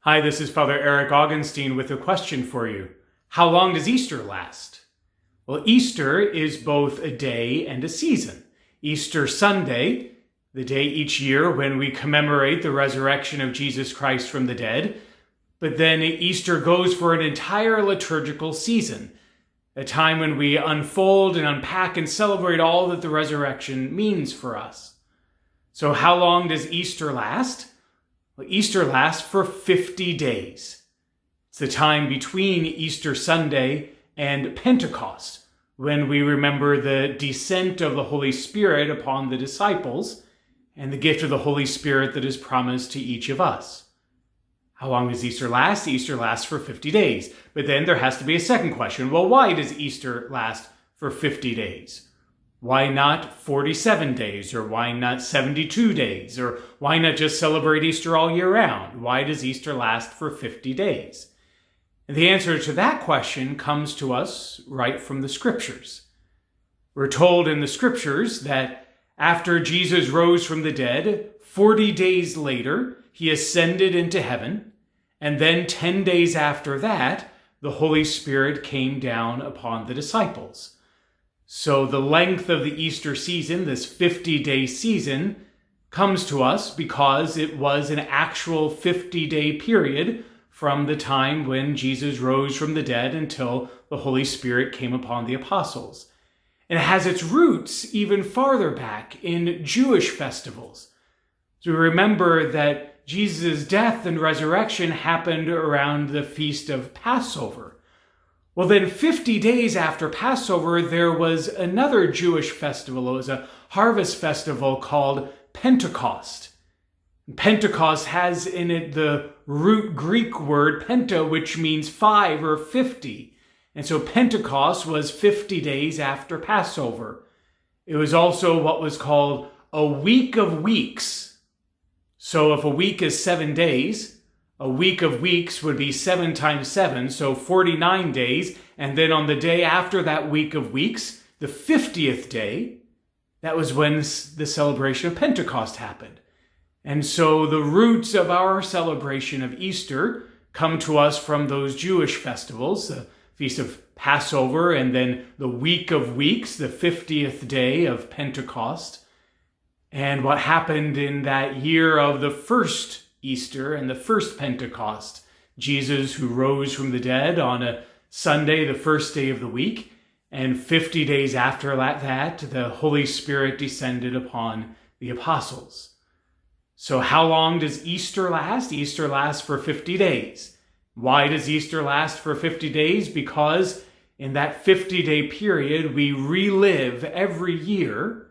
Hi, this is Father Eric Augenstein with a question for you. How long does Easter last? Well, Easter is both a day and a season. Easter Sunday, the day each year when we commemorate the resurrection of Jesus Christ from the dead, but then Easter goes for an entire liturgical season, a time when we unfold and unpack and celebrate all that the resurrection means for us. So how long does Easter last? Well, Easter lasts for 50 days. It's the time between Easter Sunday and Pentecost, when we remember the descent of the Holy Spirit upon the disciples and the gift of the Holy Spirit that is promised to each of us. How long does Easter last? Easter lasts for 50 days. But then there has to be a second question. Well, why does Easter last for 50 days? Why not 47 days? Or why not 72 days? Or why not just celebrate Easter all year round? Why does Easter last for 50 days? And the answer to that question comes to us right from the Scriptures. We're told in the Scriptures that after Jesus rose from the dead, 40 days later, he ascended into heaven, and then 10 days after that, the Holy Spirit came down upon the disciples. So the length of the Easter season, this 50-day season, comes to us because it was an actual 50-day period from the time when Jesus rose from the dead until the Holy Spirit came upon the apostles. And it has its roots even farther back in Jewish festivals. So remember that Jesus' death and resurrection happened around the feast of Passover. Well, then 50 days after Passover, there was another Jewish festival. It was a harvest festival called Pentecost. Pentecost has in it the root Greek word penta, which means 5 or 50. And so Pentecost was 50 days after Passover. It was also what was called a week of weeks. So if a week is 7 days, a week of weeks would be 7 times 7, so 49 days. And then on the day after that week of weeks, the 50th day, that was when the celebration of Pentecost happened. And so the roots of our celebration of Easter come to us from those Jewish festivals, the Feast of Passover, and then the week of weeks, the 50th day of Pentecost. And what happened in that year of the first Easter and the first Pentecost, Jesus who rose from the dead on a Sunday, the first day of the week, and 50 days after that, the Holy Spirit descended upon the apostles. So how long does Easter last? Easter lasts for 50 days. Why does Easter last for 50 days? Because in that 50-day period, we relive every year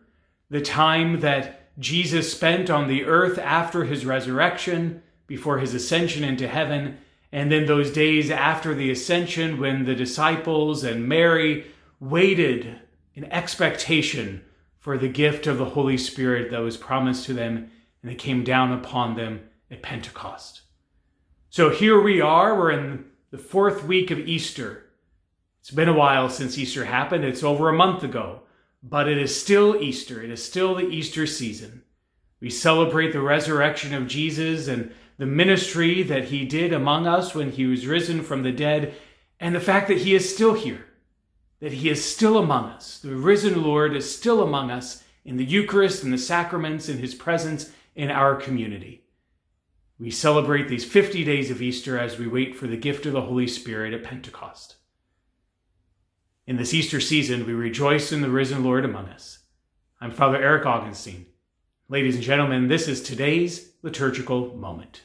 the time that Jesus spent on the earth after his resurrection, before his ascension into heaven, and then those days after the ascension when the disciples and Mary waited in expectation for the gift of the Holy Spirit that was promised to them and it came down upon them at Pentecost. So here we are, we're in the 4th week of Easter. It's been a while since Easter happened, it's over a month ago. But it is still Easter. It is still the Easter season. We celebrate the resurrection of Jesus and the ministry that he did among us when he was risen from the dead, and the fact that he is still here, that he is still among us. The risen Lord is still among us in the Eucharist and the sacraments, in his presence in our community. We celebrate these 50 days of Easter as we wait for the gift of the Holy Spirit at Pentecost. In this Easter season, we rejoice in the risen Lord among us. I'm Father Eric Augenstein. Ladies and gentlemen, this is today's liturgical moment.